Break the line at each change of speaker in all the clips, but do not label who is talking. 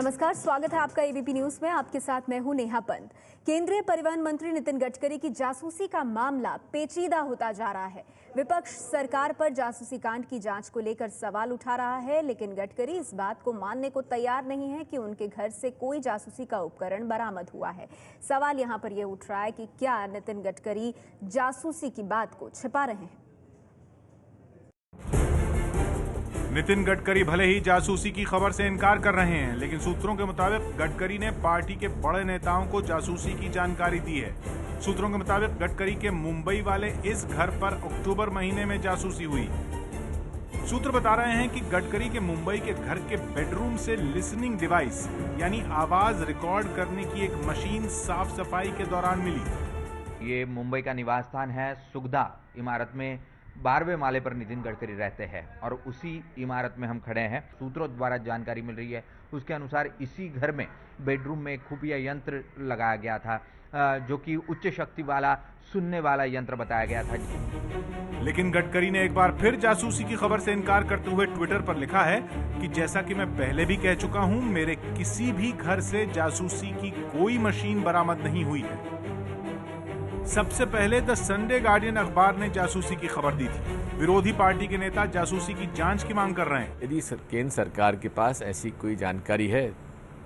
नमस्कार, स्वागत है आपका एबीपी न्यूज में। आपके साथ मैं हूं नेहा पंत। केंद्रीय परिवहन मंत्री नितिन गडकरी की जासूसी का मामला पेचीदा होता जा रहा है। विपक्ष सरकार पर जासूसी कांड की जांच को लेकर सवाल उठा रहा है, लेकिन गडकरी इस बात को मानने को तैयार नहीं है कि उनके घर से कोई जासूसी का उपकरण बरामद हुआ है। सवाल यहां पर यह उठ रहा है कि क्या नितिन गडकरी जासूसी की बात को छिपा रहे हैं।
नितिन गडकरी भले ही जासूसी की खबर से इनकार कर रहे हैं, लेकिन सूत्रों के मुताबिक गडकरी ने पार्टी के बड़े नेताओं को जासूसी की जानकारी दी है। सूत्रों के मुताबिक गडकरी के मुंबई वाले इस घर पर अक्टूबर महीने में जासूसी हुई। सूत्र बता रहे हैं कि गडकरी के मुंबई के घर के बेडरूम से लिसनिंग डिवाइस यानी आवाज रिकॉर्ड करने की एक मशीन साफ सफाई के दौरान मिली।
ये मुंबई का निवास स्थान है। सुगधा इमारत में 12वें माले पर नितिन गडकरी रहते हैं और उसी इमारत में हम खड़े हैं। सूत्रों द्वारा जानकारी मिल रही है, उसके अनुसार इसी घर में बेडरूम में एक खुफिया यंत्र लगाया गया था, जो कि उच्च शक्ति वाला सुनने वाला यंत्र बताया गया था।
लेकिन गडकरी ने एक बार फिर जासूसी की खबर से इनकार करते हुए ट्विटर पर लिखा है कि जैसा कि मैं पहले भी कह चुका हूं, मेरे किसी भी घर से जासूसी की कोई मशीन बरामद नहीं हुई है। सबसे पहले द संडे गार्डियन अखबार ने जासूसी की खबर दी थी। विरोधी पार्टी के नेता जासूसी की जांच की मांग कर रहे हैं।
यदि केंद्र सरकार के पास ऐसी कोई जानकारी है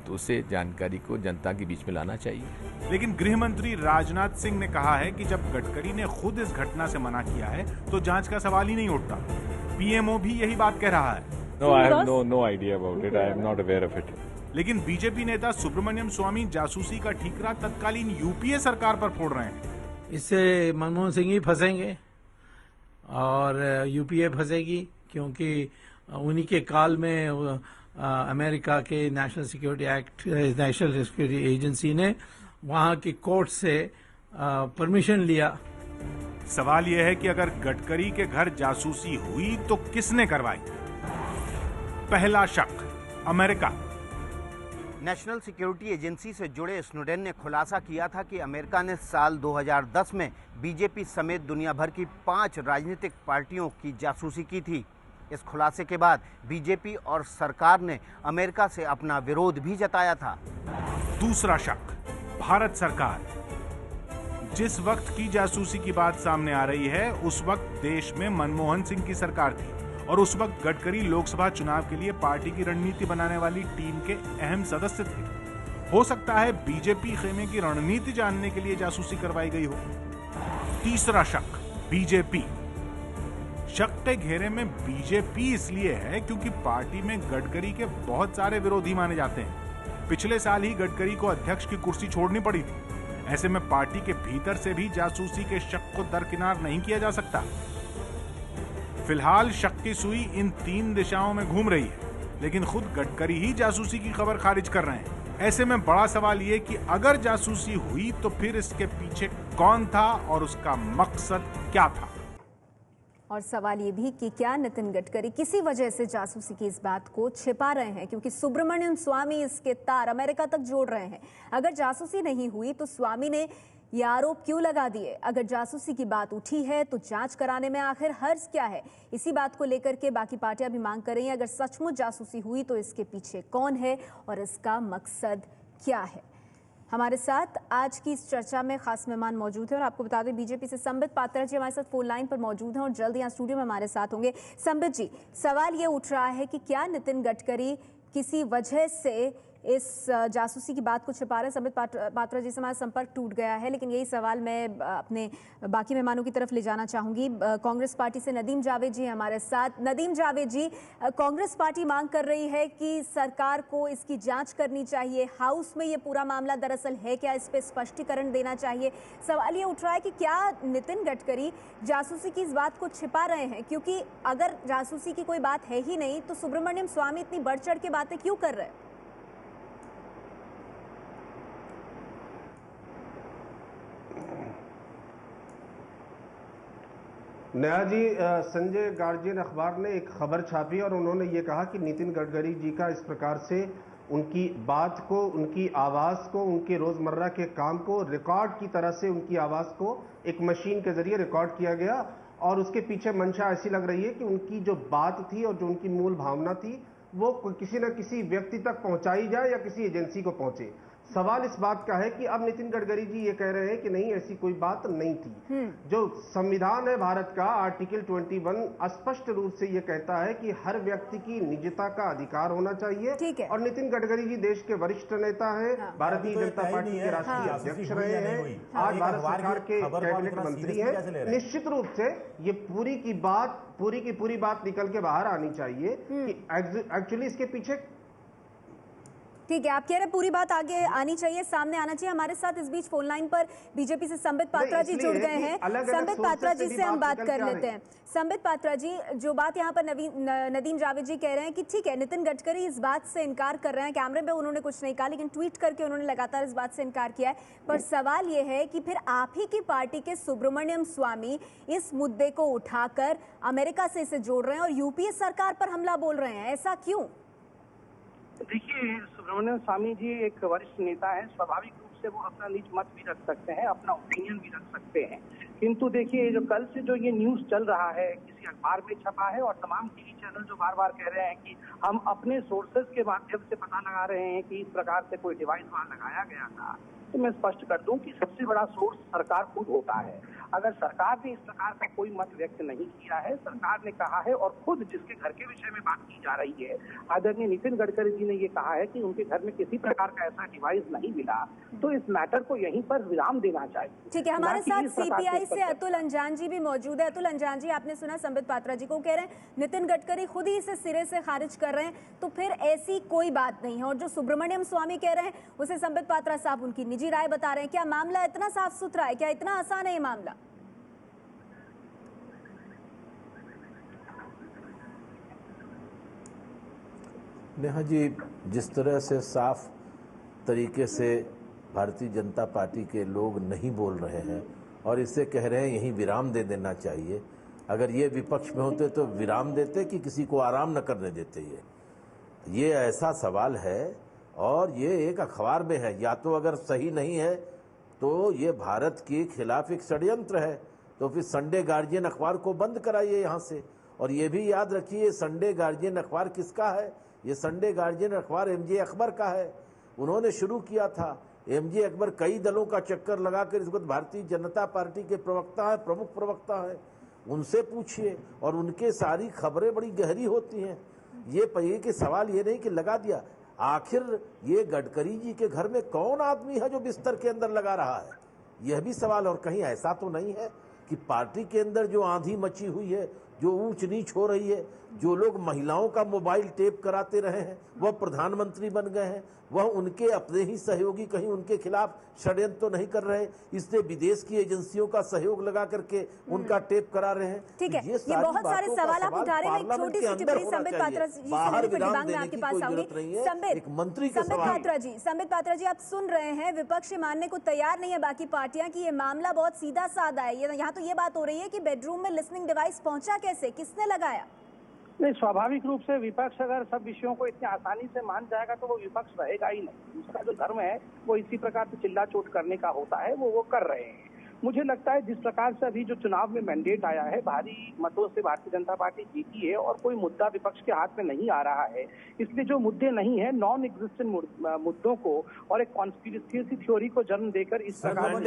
तो उसे जानकारी को जनता के बीच में लाना चाहिए।
लेकिन गृह मंत्री राजनाथ सिंह ने कहा है कि जब गडकरी ने खुद इस घटना से मना किया है तो जांच का सवाल ही नहीं उठता। पीएमओ भी यही बात कह रहा है।
No, I have no idea about it. I am not aware of it.
लेकिन बीजेपी नेता सुब्रमण्यम स्वामी जासूसी का ठीकरा तत्कालीन यूपीए सरकार पर फोड़ रहे हैं।
इससे मनमोहन सिंह ही फंसेंगे और यूपीए फंसेगी, क्योंकि उन्हीं के काल में अमेरिका के national security act, national security agency ने वहां की कोर्ट से परमिशन लिया।
सवाल यह है कि अगर गडकरी के घर जासूसी हुई तो किसने करवाई? पहला शक, अमेरिका।
नेशनल सिक्योरिटी एजेंसी से जुड़े स्नोडेन ने खुलासा किया था कि अमेरिका ने साल 2010 में बीजेपी समेत दुनिया भर की 5 राजनीतिक पार्टियों की जासूसी की थी। इस खुलासे के बाद बीजेपी और सरकार ने अमेरिका से अपना विरोध भी जताया था।
दूसरा शक, भारत सरकार। जिस वक्त की जासूसी की बात सामने आ रही है, उस वक्त देश में मनमोहन सिंह की सरकार थी और उस वक्त गडकरी लोकसभा चुनाव के लिए पार्टी की रणनीति बनाने वाली टीम के अहम सदस्य थे। हो सकता है बीजेपी खेमे की रणनीति जानने के लिए जासूसी करवाई गई हो। तीसरा शक, बीजेपी। शक के घेरे में बीजेपी इसलिए है क्योंकि पार्टी में गडकरी के बहुत सारे विरोधी माने जाते हैं। पिछले साल ही गडकरी को अध्यक्ष की कुर्सी छोड़नी पड़ी थी। ऐसे में पार्टी के भीतर से भी जासूसी के शक को दरकिनार नहीं किया जा सकता। फिलहाल शक की सुई इन 3 दिशाओं में घूम रही है, लेकिन खुद गडकरी ही जासूसी की खबर खारिज कर रहे हैं। ऐसे में बड़ा सवाल ये कि अगर जासूसी हुई तो फिर इसके पीछे कौन था और उसका मकसद क्या था?
और सवाल ये भी कि क्या नितिन गडकरी किसी वजह से जासूसी की इस बात को छिपा रहे हैं, क्योंकि सुब्रमण्यम स्वामी इसके तार अमेरिका तक जोड़ रहे हैं। अगर जासूसी नहीं हुई तो स्वामी ने ये आरोप क्यों लगा दिए? अगर जासूसी की बात उठी है तो जांच कराने में आखिर हर्ज क्या है? इसी बात को लेकर के बाकी पार्टियां भी मांग कर रही हैं। अगर सचमुच जासूसी हुई तो इसके पीछे कौन है और इसका मकसद क्या है? हमारे साथ आज की इस चर्चा में खास मेहमान मौजूद हैं और आपको बता दें बीजेपी से संबित पात्रा जी हमारे साथ फोन लाइन पर मौजूद हैं और जल्द यहाँ स्टूडियो में हमारे साथ होंगे। संबित जी, सवाल ये उठ रहा है कि क्या नितिन गडकरी किसी वजह से इस जासूसी की बात को छिपा रहे हैं? संबित पात्रा जी से हमारा संपर्क टूट गया है, लेकिन यही सवाल मैं अपने बाकी मेहमानों की तरफ ले जाना चाहूंगी। कांग्रेस पार्टी से नदीम जावेद जी हमारे साथ। नदीम जावेद जी, कांग्रेस पार्टी मांग कर रही है कि सरकार को इसकी जांच करनी चाहिए। हाउस में ये पूरा मामला दरअसल है क्या, इस पर स्पष्टीकरण देना चाहिए। सवाल ये उठ रहा है कि क्या नितिन गडकरी जासूसी की इस बात को छिपा रहे हैं? क्योंकि अगर जासूसी की कोई बात है ही नहीं तो सुब्रमण्यम स्वामी इतनी बढ़ चढ़ के बातें क्यों कर रहे हैं?
नया जी, संजय गार्जियन अखबार ने एक खबर छापी और उन्होंने ये कहा कि नितिन गडकरी जी का इस प्रकार से उनकी बात को, उनकी आवाज़ को, उनके रोज़मर्रा के काम को रिकॉर्ड की तरह से उनकी आवाज़ को एक मशीन के जरिए रिकॉर्ड किया गया और उसके पीछे मंशा ऐसी लग रही है कि उनकी जो बात थी और जो उनकी मूल भावना थी वो किसी न किसी व्यक्ति तक पहुंचाई जाए या किसी एजेंसी को पहुंचे। सवाल इस बात का है कि अब नितिन गडकरी जी ये कह रहे हैं कि नहीं, ऐसी कोई बात नहीं थी। जो संविधान है भारत का, आर्टिकल 21 स्पष्ट रूप से ये कहता है कि हर व्यक्ति की निजता का अधिकार होना चाहिए। और नितिन गडकरी जी देश के वरिष्ठ नेता हैं, भारतीय जनता पार्टी के राष्ट्रीय अध्यक्ष रहे हैं, आज भारत सरकार के कैबिनेट मंत्री हैं। निश्चित रूप से ये पूरी की पूरी बात निकल के बाहर आनी चाहिए कि एक्चुअली इसके पीछे।
ठीक है, आप कह रहे हैं पूरी बात आगे आनी चाहिए, सामने आना चाहिए। हमारे साथ इस बीच फोन लाइन पर बीजेपी से संबित पात्रा जी जुड़ गए हैं। संबित पात्रा जी से हम बात कर लेते हैं। संबित पात्रा जी, जो बात यहाँ पर नदीम जावेद जी कह रहे हैं कि ठीक है, नितिन गडकरी इस बात से इनकार कर रहे हैं, कैमरे में उन्होंने कुछ नहीं कहा, लेकिन ट्वीट करके उन्होंने लगातार इस बात से इनकार किया है। पर सवाल ये है कि फिर आप ही की पार्टी के सुब्रमण्यम स्वामी इस मुद्दे को उठाकर अमेरिका से इसे जोड़ रहे हैं और यूपीए सरकार पर हमला बोल रहे हैं, ऐसा क्यों?
देखिए, सुब्रमण्यम स्वामी जी एक वरिष्ठ नेता है, स्वाभाविक रूप से वो अपना निज मत भी रख सकते हैं, अपना ओपिनियन भी रख सकते हैं। किंतु देखिए, जो कल से जो ये न्यूज चल रहा है, किसी अखबार में छपा है और तमाम टीवी चैनल जो बार बार कह रहे हैं कि हम अपने सोर्सेज के माध्यम से पता लगा रहे हैं कि इस प्रकार से कोई डिवाइस वहां लगाया गया था, तो मैं स्पष्ट कर दूं कि सबसे बड़ा सोर्स सरकार खुद होता है। अगर सरकार ने इस प्रकार का कोई मत व्यक्त नहीं किया है, सरकार ने कहा है और खुद जिसके घर के विषय में बात की जा रही है, आदरणीय नितिन गडकरी जी ने ये कहा है कि उनके घर में किसी प्रकार का ऐसा डिवाइस नहीं मिला, तो इस मैटर को यहीं पर विराम देना चाहिए।
ठीक है, हमारे साथ सीपीआई से अतुल अंजान जी भी मौजूद है। अतुल अंजान जी, आपने सुना संबित पात्रा जी को, कह रहे हैं नितिन गडकरी खुद ही इसे सिरे से खारिज कर रहे हैं, तो फिर ऐसी कोई बात नहीं है। और जो सुब्रमण्यम स्वामी कह रहे हैं उसे संबित पात्रा साहब उनकी निजी राय बता रहे हैं। क्या मामला इतना साफ सुथरा है? क्या इतना आसान है ये मामला?
नेहा जी, जिस तरह से साफ तरीके से भारतीय जनता पार्टी के लोग नहीं बोल रहे हैं और इसे कह रहे हैं यहीं विराम दे देना चाहिए, अगर ये विपक्ष में होते तो विराम देते कि किसी को आराम न करने देते? ये ऐसा सवाल है और ये एक अखबार में है। या तो अगर सही नहीं है तो ये भारत के खिलाफ एक षड्यंत्र है, तो फिर संडे गार्जियन अखबार को बंद कराइए यहाँ से। और ये भी याद रखिए, संडे गार्जियन अखबार किसका है? ये संडे गार्जियन अखबार एमजे अकबर का है, उन्होंने शुरू किया था। एमजे अकबर कई दलों का चक्कर लगाकर इस वक्त भारतीय जनता पार्टी के प्रवक्ता है, प्रमुख प्रवक्ता है, उनसे पूछिए और उनके सारी खबरें बड़ी गहरी होती हैं। ये पहिए के सवाल ये नहीं कि लगा दिया, आखिर ये गडकरी जी के घर में कौन आदमी है जो बिस्तर के अंदर लगा रहा है, यह भी सवाल। और कहीं ऐसा तो नहीं है कि पार्टी के अंदर जो आंधी मची हुई है, जो ऊंच नीच हो रही है, जो लोग महिलाओं का मोबाइल टेप कराते रहे हैं वह प्रधानमंत्री बन गए हैं, वह उनके अपने ही सहयोगी कहीं उनके खिलाफ षड्यंत्र तो नहीं कर रहे, इसलिए विदेश की एजेंसियों का सहयोग लगा करके उनका टेप करा रहे हैं।
ठीक है, ये बहुत सारे सवाल आप उठा रहे हैं। एक छोटी सी टिप्पणी संबित पात्रा जी से दिमाग में आपके पास आऊंगी। संबित पात्रा जी, आप सुन रहे हैं, विपक्ष मानने को तैयार नहीं है बाकी पार्टियां कि ये मामला बहुत सीधा साधा है। यहाँ तो ये बात हो रही है कि बेडरूम में लिसनिंग डिवाइस पहुंचा कैसे, किसने लगाया?
नहीं, स्वाभाविक रूप से विपक्ष अगर सब विषयों को इतनी आसानी से मान जाएगा तो वो विपक्ष रहेगा ही नहीं। उसका जो धर्म है वो इसी प्रकार से चिल्ला चोट करने का होता है, वो कर रहे हैं। मुझे लगता है जिस प्रकार से अभी जो चुनाव में मैंडेट आया है, भारी मतों से भारतीय जनता पार्टी जीती है और कोई मुद्दा विपक्ष के हाथ में नहीं आ रहा है, इसलिए जो मुद्दे नहीं है, नॉन एग्जिस्टेंट मुद्दों को और एक कॉन्स्पिरेसी थ्योरी को जन्म देकर इस प्रकार नहीं।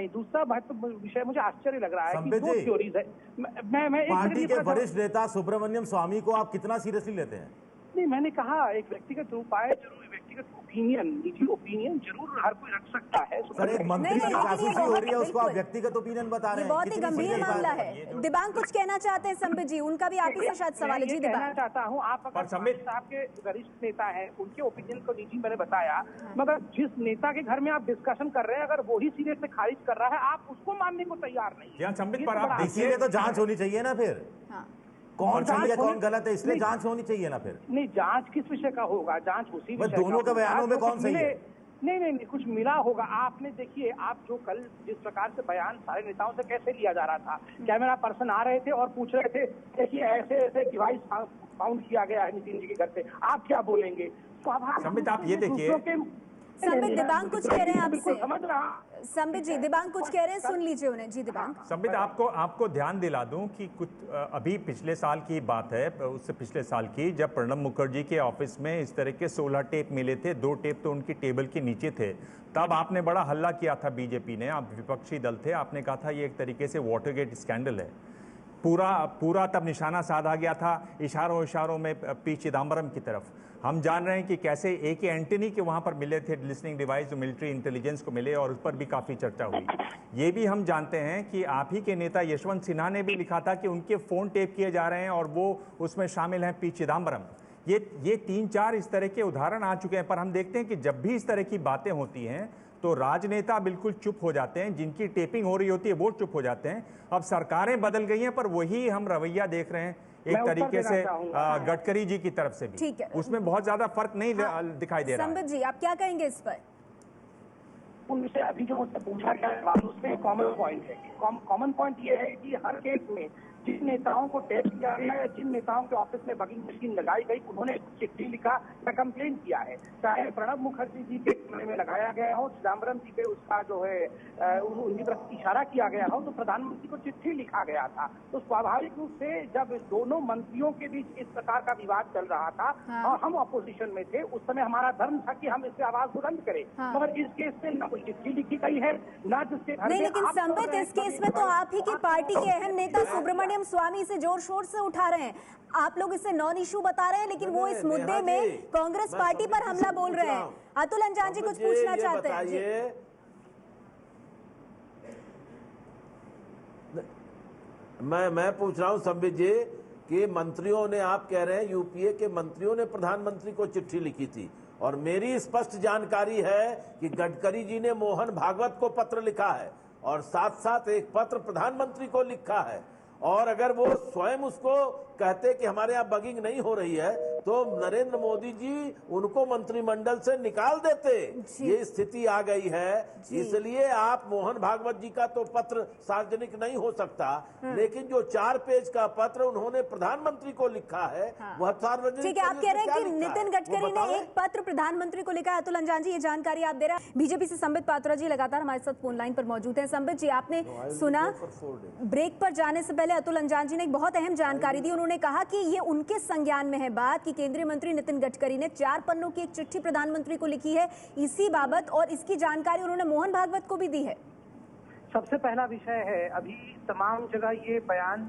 दूसरा विषय मुझे आश्चर्य लग रहा है कि दो थ्योरीज है। मैं
पार्टी के वरिष्ठ नेता सुब्रमण्यम स्वामी को आप कितना सीरियसली लेते हैं?
नहीं, मैंने कहा एक व्यक्तिगत उपाय जरूर, व्यक्तिगत ओपिनियन, निजी ओपिनियन जरूर हर कोई रख सकता है।
सर, एक मंत्री की जासूसी हो रही है, उसको आप व्यक्तिगत ओपिनियन बता रहे हैं।
बहुत ही गंभीर मामला है। दिबांग कुछ कहना चाहते हैं संबित जी, उनका भी आप ही से शायद सवाल है। जी दिबांग,
कहना चाहता हूँ, आप अगर साहब के वरिष्ठ नेता हैं, उनके ओपिनियन को निजी मैंने बताया, मगर जिस नेता के घर में आप डिस्कशन कर रहे हैं, अगर वही सीधे से खारिज कर रहा है, आप उसको मानने को तैयार नहीं।
संबित पर आप देखिए, तो जांच होनी चाहिए ना फिर, कौन सही है कौन गलत है, इसलिए जांच होनी चाहिए ना फिर।
नहीं, जांच किस विषय का होगा? जांच उसी विषय
दोनों के बयानों में कौन सही है?
नहीं, कुछ मिला होगा। आपने देखिए, आप जो कल जिस प्रकार से बयान सारे नेताओं से कैसे लिया जा रहा था, कैमरा पर्सन आ रहे थे और पूछ रहे थे देखिए ऐसे ऐसे डिवाइस फाउंड किया गया है नितिन जी के घर पे, आप क्या बोलेंगे?
संबित, आप ये देखिए,
संबित, दिबांग कुछ कह रहे हैं आपसे।
समझ रहा
संबित जी, दिबांग कुछ कह रहे हैं, सुन लीजिए उन्हें। जी दिबांग।
संबित, आपको ध्यान दिला दूं कि कुछ अभी पिछले साल की बात है, उससे पिछले साल की, जब प्रणब मुखर्जी के ऑफिस में इस तरह के 16 टेप मिले थे, 2 टेप तो उनकी टेबल के नीचे थे, तब आपने बड़ा हल्ला किया था बीजेपी ने, आप विपक्षी दल थे, आपने कहा था ये एक तरीके से वाटरगेट स्कैंडल है। पूरा तब निशाना साधा गया था इशारों में पी चिदम्बरम की तरफ। हम जान रहे हैं कि कैसे A.K. एंटनी के वहां पर मिले थे लिसनिंग डिवाइस जो मिलिट्री इंटेलिजेंस को मिले, और उस पर भी काफी चर्चा हुई। ये भी हम जानते हैं कि आप ही के नेता यशवंत सिन्हा ने भी लिखा था कि उनके फोन टेप किए जा रहे हैं और वो उसमें शामिल हैं पी चिदम्बरम। ये 3-4 इस तरह के उदाहरण आ चुके हैं। पर हम देखते हैं कि जब भी इस तरह की बातें होती हैं तो राजनेता बिल्कुल चुप हो जाते हैं, जिनकी टेपिंग हो रही होती है वो चुप हो जाते हैं। अब सरकारें बदल गई हैं, पर वही हम रवैया देख रहे हैं एक तरीके से गडकरी जी की तरफ से भी।
ठीक है,
उसमें बहुत ज्यादा फर्क नहीं दिखाई दे रहा है।
संबित जी, आप क्या कहेंगे इस पर?
उनसे अभी जो मुझसे पूछा गया उसमें कॉमन पॉइंट है। कॉमन पॉइंट ये है कि हर केस में जिन नेताओं को टेस्ट किया गया है, जिन नेताओं के ऑफिस में बगिंग मशीन लगाई गई, उन्होंने चिट्ठी लिखा या कंप्लेन किया है। चाहे प्रणब मुखर्जी जी के बारे में लगाया गया हो, चिदम्बरम जी पे उसका जो है उनकी तरफ इशारा किया गया हो, तो प्रधानमंत्री को चिट्ठी लिखा गया था। तो स्वाभाविक रूप से जब दोनों मंत्रियों के बीच इस प्रकार का विवाद चल रहा था और हम अपोजिशन में थे, उस समय हमारा धर्म था कि हम इससे आवाज बुलंद करें। मगर इस केस में न कोई चिट्ठी लिखी गई है, न जिसके घर में।
लेकिन संबित, इस केस में तो आप ही की पार्टी के अहम नेता सुब्रमण्यम स्वामी इसे जोर शोर से उठा रहे हैं। आप लोग इसे नॉन इशू बता रहे हैं, लेकिन वो इस मुद्दे में कांग्रेस पार्टी पर हमला बोल रहे हैं। अतुल अंजान जी कुछ पूछना चाहते हैं।
मैं पूछ रहा हूं संबित जी कि मंत्रियों ने, आप कह रहे हैं यूपीए के मंत्रियों ने प्रधानमंत्री को चिट्ठी लिखी थी, और मेरी स्पष्ट जानकारी है कि गडकरी जी ने मोहन भागवत को पत्र लिखा है और साथ साथ एक पत्र प्रधानमंत्री को लिखा है। और अगर वो स्वयं उसको कहते कि हमारे यहाँ बगिंग नहीं हो रही है, तो नरेंद्र मोदी जी उनको मंत्रिमंडल से निकाल देते। ये स्थिति आ गई है, इसलिए आप मोहन भागवत जी का तो पत्र सार्वजनिक नहीं हो सकता, लेकिन जो 4 पेज का पत्र उन्होंने प्रधानमंत्री को लिखा है वह सार्वजनिक।
ठीक है, आप कह रहे हैं कि नितिन गडकरी ने एक पत्र प्रधानमंत्री को लिखा है। अतुल अंजान जी, ये जानकारी आप दे रहे हैं। बीजेपी से संबित पात्रा जी लगातार हमारे साथ फोन लाइन पर मौजूद है। संबित जी, आपने सुना, ब्रेक पर जाने से पहले अतुल अंजान जी ने एक बहुत अहम जानकारी दी। उन्होंने कहा कि ये उनके संज्ञान में है बात कि केंद्रीय मंत्री नितिन गडकरी ने 4 पन्नों की एक चिट्ठी प्रधानमंत्री को लिखी है इसी बाबत, और इसकी जानकारी उन्होंने मोहन भागवत को भी दी है।
सबसे पहला विषय है, अभी तमाम जगह ये बयान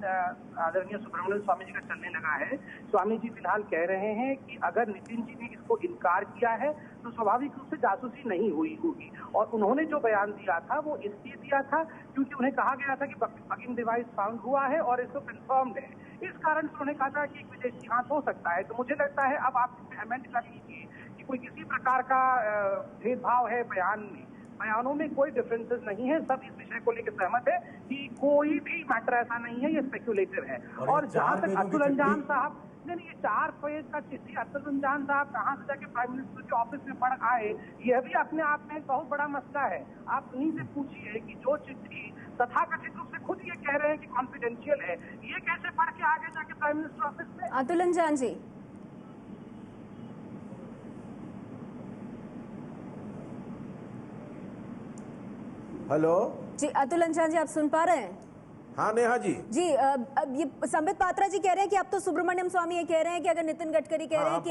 आदरणीय सुब्रमण्यम स्वामी जी का चलने लगा है। स्वामी जी फिलहाल कह रहे हैं कि अगर नितिन जी ने इसको इनकार किया है तो स्वाभाविक रूप से जासूसी नहीं हुई होगी, और उन्होंने जो बयान दिया था वो इसलिए दिया था क्योंकि उन्हें कहा गया था कि बगिंग डिवाइस फाउंड हुआ है और इसको कंफर्म्ड है। इस कारण से उन्होंने कहा था कि एक विदेशी हाथ हो सकता है। तो मुझे लगता है अब आप अमेंड कर लीजिए कि कोई किसी प्रकार का भेदभाव है बयानों में कोई डिफरेंसेस नहीं है। सब इस विषय को लेकर सहमत है कि कोई भी मैटर ऐसा नहीं है, ये स्पेक्युलेटिव है। और जहां तक अतुल अंजान साहब, नहीं, ये 4 पेज का चिट्ठी अतुल अंजान साहब कहां से जाके प्राइम मिनिस्टर के ऑफिस में पढ़ आए, यह भी अपने आप में एक बहुत बड़ा मसला है। आप उन्हीं से पूछिए कि जो चिट्ठी तथाकथित रूप से खुद ये कह रहे हैं कि कॉन्फिडेंशियल है, ये कैसे पढ़ के आगे जाके प्राइम मिनिस्टर ऑफिस में।
अतुल अंजान जी,
हेलो
जी, अतुल अंजान जी आप सुन पा रहे हैं?
हाँ नेहा जी।
जी, अब ये संबित पात्रा जी कह रहे हैं कि अब तो सुब्रमण्यम स्वामी ये कह रहे हैं कि अगर नितिन गडकरी कह रहे हैं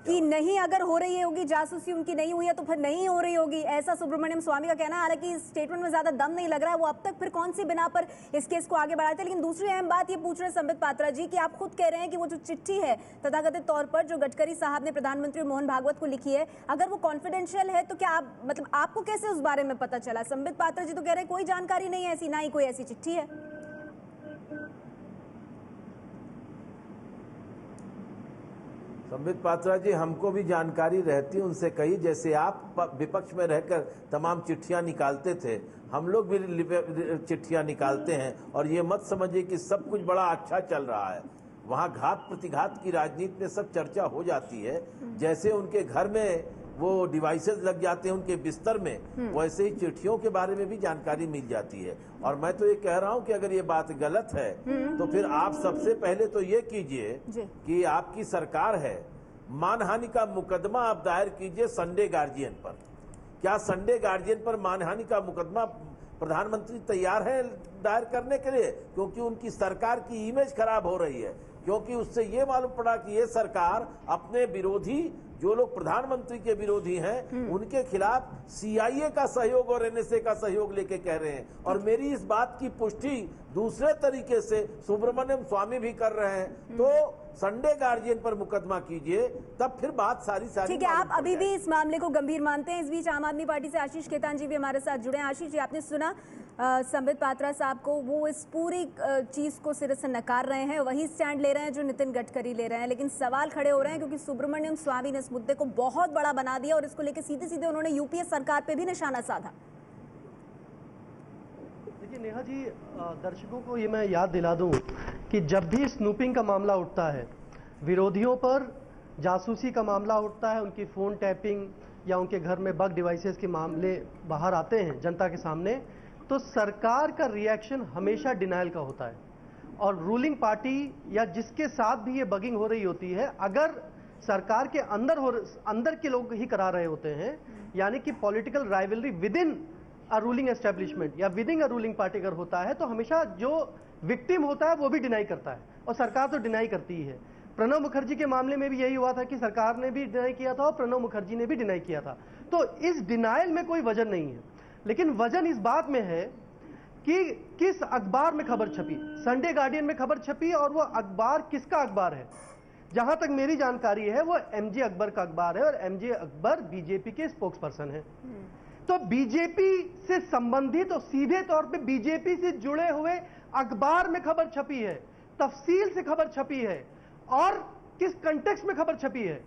कि नहीं अगर हो रही होगी जासूसी उनकी नहीं हुई है तो फिर नहीं हो रही होगी, ऐसा सुब्रमण्यम स्वामी का कहना है। हालांकि इस स्टेटमेंट में ज्यादा दम नहीं लग रहा है, वो अब तक फिर कौन सी बिना पर इस केस को आगे बढ़ाते हैं। लेकिन दूसरी अहम बात ये पूछ रहे हैं संबित पात्रा जी कि आप खुद कह रहे हैं कि वो जो चिट्ठी है तथाकथित तौर पर जो गडकरी साहब ने प्रधानमंत्री मोहन भागवत को लिखी है, अगर वो कॉन्फिडेंशियल है तो क्या आप, मतलब आपको कैसे उस बारे में पता चला? संबित पात्रा जी तो कह रहे हैं कोई जानकारी नहीं है ऐसी, ना ही कोई ऐसी चिट्ठी है।
संबित पात्रा जी, हमको भी जानकारी रहती है उनसे कही, जैसे आप विपक्ष में रहकर तमाम चिट्ठियां निकालते थे, हम लोग भी चिट्ठियां निकालते हैं। और ये मत समझिए कि सब कुछ बड़ा अच्छा चल रहा है। वहाँ घात प्रतिघात की राजनीति में सब चर्चा हो जाती है। जैसे उनके घर में वो डिवाइसेस लग जाते हैं उनके बिस्तर में, वैसे ही चिट्ठियों के बारे में भी जानकारी मिल जाती है। और मैं तो ये कह रहा हूँ कि अगर ये बात गलत है तो फिर आप सबसे पहले तो ये कीजिए कि आपकी सरकार है, मानहानि का मुकदमा आप दायर कीजिए संडे गार्जियन पर। क्या संडे गार्जियन पर मानहानि का मुकदमा प्रधानमंत्री तैयार है दायर करने के लिए? क्योंकि उनकी सरकार की इमेज खराब हो रही है, क्योंकि उससे ये मालूम पड़ा कि ये सरकार अपने विरोधी, जो लोग प्रधानमंत्री के विरोधी हैं, उनके खिलाफ सीआईए का सहयोग और एनएसए का सहयोग लेके कह रहे हैं। और मेरी इस बात की पुष्टि दूसरे तरीके से सुब्रमण्यम स्वामी भी कर रहे हैं। तो संडे गार्जियन पर मुकदमा कीजिए, तब फिर बात सारी
ठीक है। आप अभी भी इस मामले को गंभीर मानते हैं। इस बीच आम आदमी पार्टी से आशीष खेतान जी भी हमारे साथ जुड़े हैं। आशीष जी, आपने सुना संबित पात्रा साहब को, वो इस पूरी चीज को सिरे से नकार रहे हैं, वही स्टैंड ले रहे हैं जो नितिन गडकरी ले रहे हैं, लेकिन सवाल खड़े हो रहे हैं क्योंकि सुब्रमण्यम स्वामी ने इस मुद्दे को बहुत बड़ा बना दिया और इसको लेकर सीधे सीधे उन्होंने यूपीए सरकार पे भी निशाना साधा।
देखिए नेहा जी, दर्शकों को ये मैं याद दिला दूं कि जब भी स्नूपिंग का मामला उठता है, विरोधियों पर जासूसी का मामला उठता है, उनकी फोन टैपिंग या उनके घर में बग डिवाइसेस के मामले बाहर आते हैं जनता के सामने, तो सरकार का रिएक्शन हमेशा डिनायल का होता है। और रूलिंग पार्टी या जिसके साथ भी ये बगिंग हो रही होती है, अगर सरकार के अंदर के लोग ही करा रहे होते हैं, यानी कि political rivalry within a ruling establishment या within a ruling party अगर होता है, तो हमेशा जो विक्टिम होता है वो भी डिनाई करता है, और सरकार तो डिनाई करती ही है। प्रणब मुखर्जी के मामले में भी यही हुआ था कि सरकार ने भी डिनाई किया था और प्रणब मुखर्जी ने भी डिनाई किया था। तो इस डिनाइल में कोई वजन नहीं है, लेकिन वजन इस बात में है कि किस अखबार में खबर छपी। संडे गार्डियन में खबर छपी, और वो अखबार किसका अखबार है? जहां तक मेरी जानकारी है वो एमजे अकबर का अखबार है, और एमजे अकबर बीजेपी के स्पोक्स पर्सन है। तो बीजेपी से संबंधित और सीधे तौर पे बीजेपी से जुड़े हुए अखबार में खबर छपी है, तफसील से खबर छपी है, और किस कंटेक्स्ट में खबर छपी है।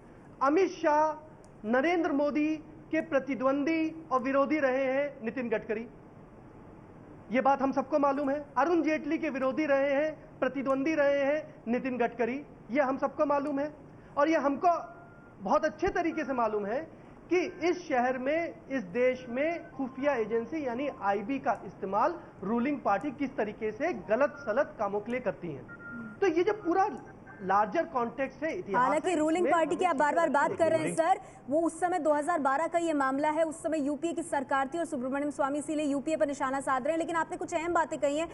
अमित शाह, नरेंद्र मोदी के प्रतिद्वंदी और विरोधी रहे हैं नितिन गडकरी, यह बात हम सबको मालूम है। अरुण जेटली के विरोधी रहे हैं, प्रतिद्वंदी रहे हैं नितिन गडकरी, यह हम सबको मालूम है। और यह हमको बहुत अच्छे तरीके से मालूम है कि इस शहर में, इस देश में खुफिया एजेंसी यानी आईबी का इस्तेमाल रूलिंग पार्टी किस तरीके से गलत सलत कामों के लिए करती है। तो ये जो पूरा लार्जर कॉन्टेक्स्ट है, इतिहास।
हालांकि रूलिंग पार्टी की आप बार बार बात कर रहे हैं सर, वो उस समय 2012 का ये मामला है, उस समय यूपीए की सरकार थी और सुब्रमण्यम स्वामी इसीलिए यूपीए पर निशाना साध रहे हैं। लेकिन आपने कुछ अहम बातें कही हैं,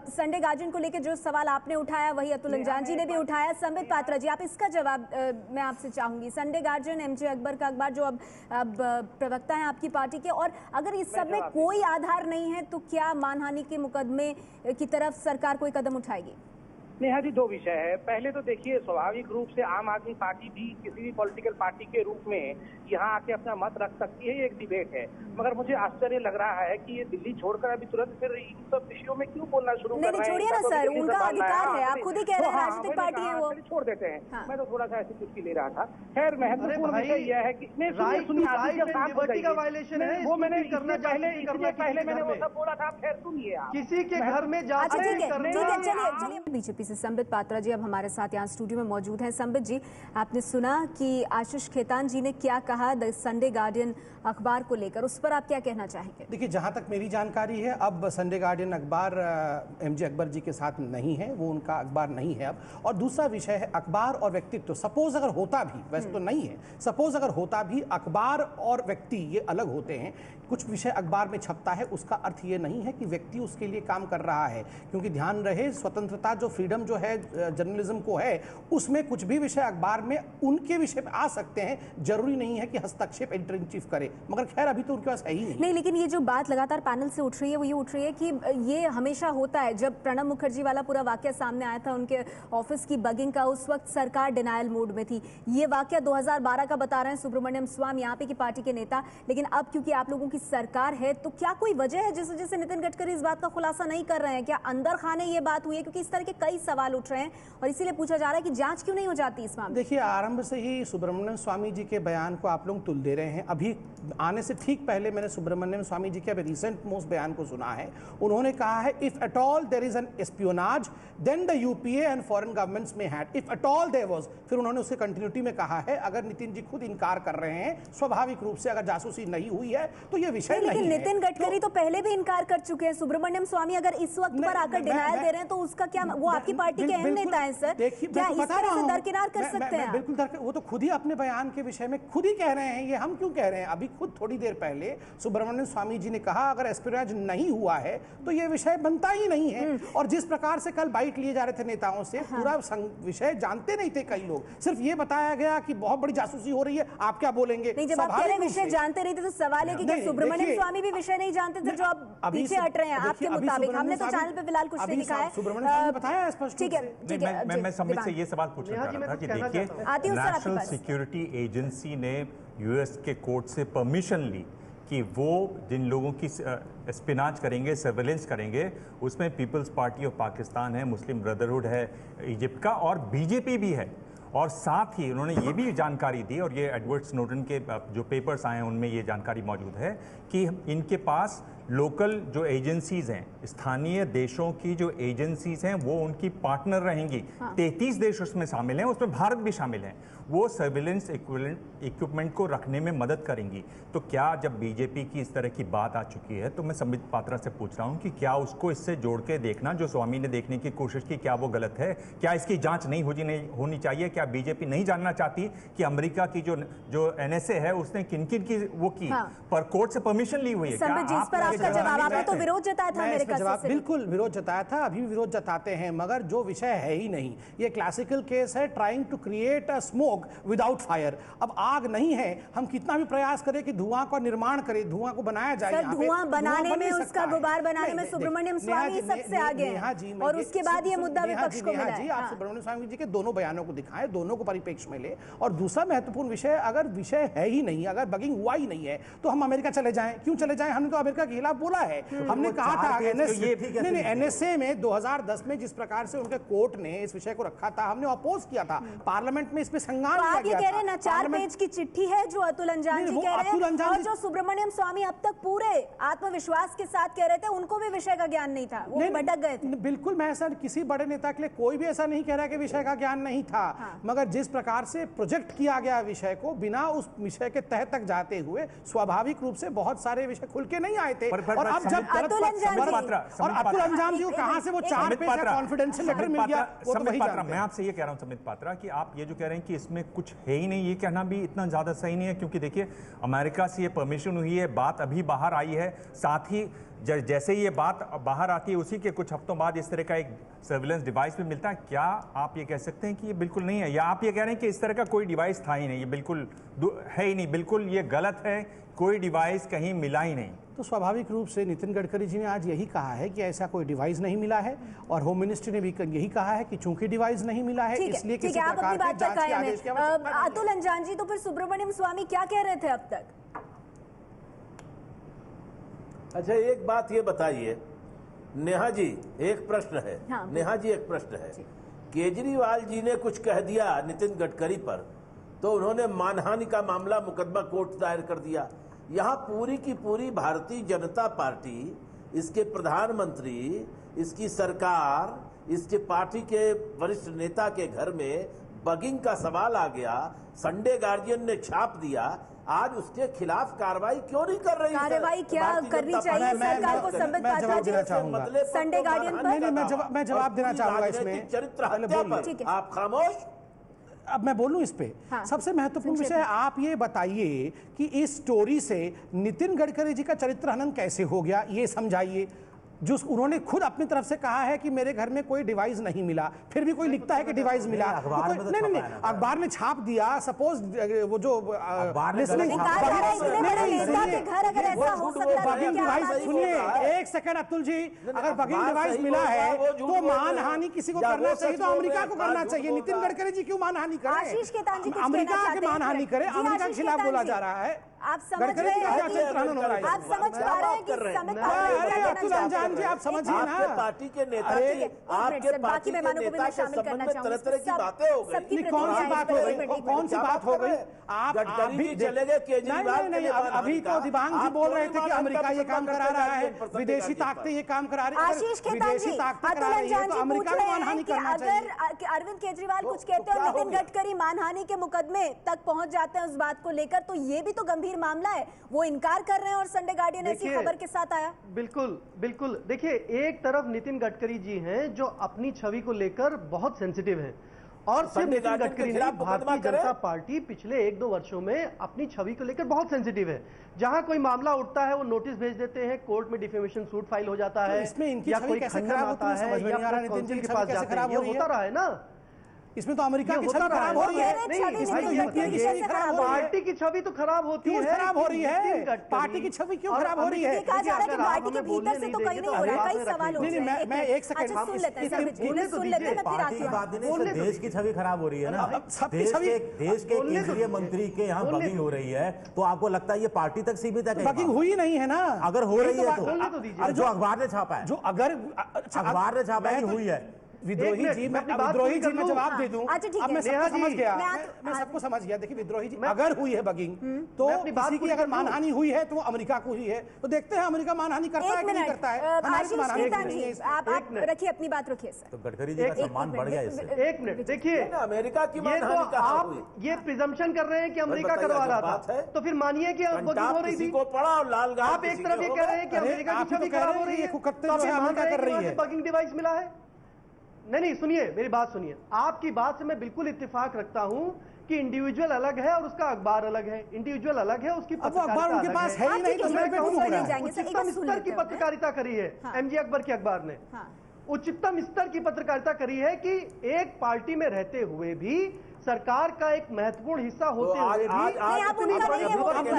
संडे गार्जियन को लेकर जो सवाल आपने उठाया वही अतुल अंजान जी ने भी उठाया। संबित पात्रा जी, आप इसका जवाब मैं आपसे चाहूंगी। संडे गार्जियन एमजे अकबर का अखबार जो अब प्रवक्ता है आपकी पार्टी के, और अगर इस सब में कोई आधार नहीं है तो क्या मानहानि के मुकदमे की तरफ सरकार कोई कदम उठाएगी?
नेहा जी, दो विषय है। पहले तो देखिए, स्वाभाविक रूप से आम आदमी पार्टी भी किसी भी पॉलिटिकल पार्टी के रूप में यहाँ आके अपना मत रख सकती है, ये एक डिबेट है। मगर मुझे आश्चर्य लग रहा है कि ये दिल्ली छोड़कर अभी तुरंत फिर इन सब विषयों में क्यों बोलना शुरू कर रहे हैं?
छोड़िए ना सर, उनका अधिकार है, आप खुद ही कह रहे हैं राजनीतिक पार्टी है वो।
छोड़ देते हैं, मैं तो थोड़ा सा ऐसी चुटकी ले रहा था। खैर, महत्वपूर्ण विषय यह है कि वो मैंने करना पहले मैंने वो सब बोला था, खैर सुनिए आप।
किसी के घर में
चलिए बीजेपी से संबित पात्रा जी अब हमारे साथ यहाँ स्टूडियो में मौजूद हैं। संबित जी, आपने सुना कि आशीष खेतान जी ने क्या कहा द संडे गार्डियन अखबार को लेकर, उस पर आप क्या कहना चाहेंगे?
देखिए, जहां तक मेरी जानकारी है, अब संडे गार्डियन अखबार एमजे अकबर जी के साथ नहीं है, वो उनका अखबार नहीं है अब। और दूसरा विषय है अखबार और व्यक्तित्व। सपोज अगर होता भी, वैसे तो नहीं है, सपोज अगर होता भी, अखबार और व्यक्ति ये अलग होते हैं। कुछ विषय अखबार में छपता है, उसका अर्थ ये नहीं है कि व्यक्ति उसके लिए काम कर रहा है, क्योंकि ध्यान रहे, स्वतंत्रता जो फ्रीडम जो है जर्नलिज्म को है, उसमें कुछ भी विषय अखबार में उनके विषय पे आ सकते हैं, जरूरी नहीं है कि हस्तक्षेप एडिटर इन चीफ करे। मगर खैर अभी तो उनके पास है ही नहीं।
लेकिन ये जो बात लगातार पैनल से उठ रही है वो ये उठ रही है कि ये हमेशा होता है। जब प्रणब मुखर्जी वाला पूरा वाकया सामने आया था, उनके ऑफिस की बगिंग का, उस वक्त सरकार डिनायल मोड में थी। ये वाकया 2012 का बता रहे हैं सुब्रमण्यम स्वामी, यहाँ पे की पार्टी के नेता। लेकिन अब क्योंकि आप लोगों की सरकार है, तो क्या कोई वजह है जिस वजह से नितिन गडकरी इस बात का खुलासा नहीं कर रहे हैं? क्या अंदर खाने ये बात हुई है? क्योंकि इस तरह के कई सवाल उठ रहे हैं और इसीलिए पूछा जा रहा है कि जांच क्यों नहीं हो जाती इस मामले?
देखिए, आरंभ से ही सुब्रमण्यम स्वामी जी के बयान को आप लोग तुल दे रहे हैं। अभी आने से ठीक पहले मैंने सुब्रमण्यम स्वामी जी के रिसेंट मोस्ट बयान को सुना है। उन्होंने कहा है, if at all there is an espionage then the UPA and foreign governments में had, if at all there was. फिर उन्होंने उसके कंटिन्यूटी में कहा है, अगर नितिन जी खुद इनकार कर रहे हैं स्वाभाविक रूप से, अगर जासूसी नहीं हुई है तो ये विषय नहीं है।
लेकिन नितिन गडकरी तो पहले भी इनकार कर चुके हैं। सुब्रमण्यम स्वामी अगर इस वक्त पर आकर डिनायल दे रहे हैं तो उसका क्या, वो आपकी आपकी पार्टी के अहम नेता हैं सर, क्या इस तरह से दरकिनार कर सकते हैं?
बिल्कुल, वो तो खुद ही अपने बयान के विषय में खुद ही कह रहे हैं, ये हम क्यों कह रहे हैं? अभी खुद थोड़ी देर पहले सुब्रमण्यम स्वामी जी ने कहा अगर एस्पिराज नहीं हुआ है तो ये विषय बनता ही नहीं है। और जिस प्रकार से कल बाइट लिए जा रहे थे नेताओं से, पूरा विषय जानते नहीं थे कई लोग, सिर्फ ये बताया गया कि बहुत बड़ी जासूसी हो रही है, आप क्या बोलेंगे?
नहीं, जब आप कह रहे विषय जानते नहीं थे तो सवाल है कि क्या सुब्रमण्यम स्वामी भी विषय नहीं जानते थे जो आप पीछे हट रहे हैं? आपके मुताबिक हमने तो चैनल पे फिलहाल कुछ नहीं लिखा है,
सुब्रमण्यम स्वामी ने बताया स्पष्ट।
ठीक है,
मैं समित से ये सवाल पूछना चाह रहा था कि देखिए, नेशनल सिक्योरिटी एजेंसी ने यूएस के कोर्ट से परमिशन ली कि वो जिन लोगों की स्पिनाच करेंगे, सर्वेलेंस करेंगे, उसमें पीपल्स पार्टी ऑफ पाकिस्तान है, मुस्लिम ब्रदरहुड है इजिप्ट का, और बीजेपी भी है। और साथ ही उन्होंने ये भी जानकारी दी, और ये एडवर्ड स्नोडन के जो पेपर्स आए हैं उनमें ये जानकारी मौजूद है कि इनके पास लोकल जो एजेंसीज हैं, स्थानीय देशों की जो एजेंसीज हैं, वो उनकी पार्टनर रहेंगी। 33 देश उसमें शामिल हैं, उसमें भारत भी शामिल है। वो सर्विलेंस इक्विपमेंट को रखने में मदद करेंगी। तो क्या जब बीजेपी की इस तरह की बात आ चुकी है, तो मैं संबित पात्रा से पूछ रहा हूं कि क्या उसको इससे जोड़ के देखना, जो स्वामी ने देखने की कोशिश की, क्या वो गलत है? क्या इसकी जांच नहीं होनी चाहिए? क्या बीजेपी नहीं जानना चाहती कि अमेरिका की जो एनएसए है उसने किन किन की वो की, पर कोर्ट से परमिशन ली हुई है?
आपने तो विरोध जताया था अमेरिका से।
बिल्कुल विरोध जताया था, अभी भी विरोध जताते हैं, मगर जो विषय है ही नहीं। ये क्लासिकल केस है trying to create a smoke without fire. अब आग नहीं है, हम कितना भी प्रयास करें कि धुआं का निर्माण करें, धुआं को बनाया जाए।
धुआं बनाने में, उसका गुबार बनाने में सुब्रमण्यम स्वामी सबसे आगे हैं, और उसके बाद ये मुद्दा विपक्ष को मिला है।
आप सुब्रमण्यम स्वामी जी के दोनों बयानों को दिखाएं, दोनों को परिप्रेक्ष्य में ले। और दूसरा महत्वपूर्ण विषय, अगर विषय है ही नहीं, अगर बगिंग हुआ ही नहीं है, तो हम अमेरिका चले जाएं। क्यों चले जाएं? हमने तो अमेरिका के खिलाफ बोला है। हमने कहा था एनएसए में 2010 में जिस प्रकार से उनके कोर्ट ने इस विषय को रखा था, हमने अपोज किया था। पार्लियामेंट में इस पे संज्ञान लिया गया था।
कह रहे हैं ना, 4 पेज की चिट्ठी है जो अतुल अंजान जी कह रहे हैं, और जो सुब्रमण्यम स्वामी अब तक पूरे आत्मविश्वास के साथ कह रहे थे, उनको भी विषय का ज्ञान नहीं था, वो भटक गए थे।
बिल्कुल, मैं ऐसा किसी बड़े नेता के लिए कोई भी ऐसा नहीं कह रहा कि विषय का ज्ञान नहीं था, मगर जिस प्रकार से प्रोजेक्ट किया गया विषय को, बिना उस विषय के तह तक जाते हुए, स्वाभाविक रूप से बहुत सारे विषय खुल के नहीं आए थे। और अब जब अतुल अंजान जी को कहां से वो 4 पेज का कॉन्फिडेंशियल लेटर मिल गया, वो तो वही जानते हैं।
मैं आपसे ये कह रहा हूं समित पात्रा कि आप ये जो कह रहे हैं कि इसमें कुछ है ही नहीं, ये कहना भी इतना ज्यादा सही नहीं है, क्योंकि देखिए अमेरिका से ये परमिशन हुई है, बात अभी बाहर आई है। साथ ही जैसे ही ये बात बाहर आती है, उसी के कुछ हफ्तों बाद इस तरह का एक सर्विलेंस डिवाइस भी मिलता है। क्या आप ये कह सकते हैं कि ये बिल्कुल नहीं है, या आप ये कह रहे हैं कि इस तरह का कोई डिवाइस था ही नहीं, ये बिल्कुल है ही नहीं, बिल्कुल ये गलत है, कोई डिवाइस कहीं मिला ही नहीं?
तो स्वाभाविक रूप से नितिन गडकरी जी ने आज यही कहा है कि ऐसा कोई डिवाइस नहीं मिला है, और होम मिनिस्ट्री ने भी यही कहा है कि चूंकि डिवाइस नहीं मिला है, इसलिए किसी प्रकार के जांच के आदेश की आवश्यकता नहीं है।
अतुल अंजान जी, तो फिर सुब्रमण्यम स्वामी क्या कह रहे थे अब तक?
अच्छा, एक बात ये बताइए नेहा जी, एक प्रश्न है। नेहा जी, एक प्रश्न है। केजरीवाल जी ने कुछ कह दिया नितिन गडकरी पर, तो उन्होंने मानहानि का मामला, मुकदमा कोर्ट दायर कर दिया। यहाँ पूरी की पूरी भारतीय जनता पार्टी, इसके प्रधानमंत्री, इसकी सरकार, इसके पार्टी के वरिष्ठ नेता के घर में बगिंग का सवाल आ गया, संडे गार्जियन ने छाप दिया, आज उसके खिलाफ कार्रवाई क्यों नहीं कर रही?
कार्रवाई क्या करनी चाहिए सरकार को? संबित पात्रा जी, संडे गार्डियन पर
मैं जवाब देना चाहूंगा इसमें।
चरित्र हत्या पर आप खामोश।
अब मैं बोलूं इस पे। सबसे महत्वपूर्ण विषय, आप ये बताइए कि इस स्टोरी से नितिन गडकरी जी का चरित्र हनन कैसे हो गया, ये समझाइए। जो उन्होंने खुद अपनी तरफ से कहा है कि मेरे घर में कोई डिवाइस नहीं मिला, फिर भी कोई लिखता है कि डिवाइस मिला। नहीं, अखबार ने छाप दिया। सपोज वो जो सुनिए एक सेकंड अतुल जी, अगर बगिंग डिवाइस मिला है तो मानहानि किसी को करना चाहिए तो अमेरिका को करना चाहिए। नितिन गडकरी जी क्यों मानहानि करें? अमेरिका के मानहानि करें, अमेरिका के खिलाफ बोला जा रहा है।
आप समझ रहे हैं, आप समझ पा रहे हैं कि
अतुल अंजान जी, आप समझिए ना,
पार्टी के नेता आपके
बाकी मेहमानों को भी मैं शामिल करना चाहूंगा।
तरह की बातें हो गई।
कौन सी बात हो गई? कौन सी बात हो गई? आप
अभी चले गए केजरीवाल।
नहीं, अभी तो दिबांग जी बोल रहे थे कि अमेरिका ये काम करा रहा है, विदेशी ताकतें ये काम करा रही है। विदेशी ताकतें करा रही है तो अमेरिका को मानहानि करना चाहिए।
अगर अरविंद केजरीवाल कुछ कहते हैं और नितिन गडकरी मानहानि के मुकदमे तक पहुंच जाते हैं उस बात को लेकर, तो ये भी तो गंभीर गंभीर मामला है, वो इनकार कर रहे हैं और संडे गार्डियन ऐसी खबर के साथ आया।
बिल्कुल बिल्कुल, देखिए एक तरफ नितिन गडकरी जी हैं जो अपनी छवि को लेकर बहुत सेंसिटिव हैं, और सिर्फ नितिन गडकरी नहीं, भारतीय जनता पार्टी पिछले 1-2 वर्षों में अपनी छवि को लेकर बहुत सेंसिटिव है। जहां कोई मामला उठता है वो नोटिस भेज देते हैं, कोर्ट में डिफेमेशन सूट फाइल हो जाता है, या कोई खंडन आता है, या काउंसिल के पास जाते हैं, ये होता रहा है ना।
इसमें तो अमेरिका की छवि खराब हो रही है, इसमें तो यूपीए की छवि खराब हो रही है,
पार्टी की छवि तो खराब होती है,
खराब हो रही है, पार्टी की छवि क्यों खराब हो रही है?
कहा जा रहा है कि पार्टी के भीतर से तो कहीं नहीं हो रहा, कई सवाल हो रहे हैं।
मैं एक सेकंड
सुन लेते हैं, सुन लेते हैं, मैं फिर आती हूं।
देश की छवि खराब हो रही है ना, देश के केंद्रीय मंत्री के यहाँ बगिंग हो रही है, तो आपको लगता है ये पार्टी तक सीमित है?
बगिंग हुई नहीं है ना,
अगर हो रही है तो जो अखबार ने छापा है,
जो अगर
अखबार ने छापा है हुई है।
विद्रोही जी, मैं जवाब दे दूं। अब मैं सबको समझ गया, मैं सबको समझ गया। देखिए विद्रोही जी, अगर हुई है बगिंग तो किसी की अगर मानहानि हुई है तो वो अमेरिका को हुई है, तो देखते हैं अमेरिका मानहानि करता है कि नहीं करता है।
आप रखिए अपनी बात, रखिए सर।
तो गडकरी जी का सम्मान बढ़ गया इससे।
1 मिनट देखिए,
अमेरिका की
मानहानि कहाँ हुई? ये प्रिजम्पशन कर रहे हैं कि अमेरिका करवा रहा था, तो फिर मानिए कि बगिंग हो रही थी।
पड़ा और लाल
आप एक तरफ ये कह रहे हैं कि अमेरिका की छवि खराब हो रही है,
कर रही है,
बगिंग डिवाइस मिला है। नहीं सुनिए, मेरी बात सुनिए। आपकी बात से मैं बिल्कुल इत्तेफाक रखता हूं कि इंडिविजुअल अलग है और उसका अखबार अलग है, इंडिविजुअल अलग है, उसकी
पत्रकारिता उनके पास है ही नहीं, तो मैं
उच्चतम स्तर की पत्रकारिता करी है एमजे अकबर के अखबार ने। उच्चतम स्तर की पत्रकारिता करी है कि एक पार्टी में रहते हुए भी सरकार का एक महत्वपूर्ण हिस्सा होते हुए भी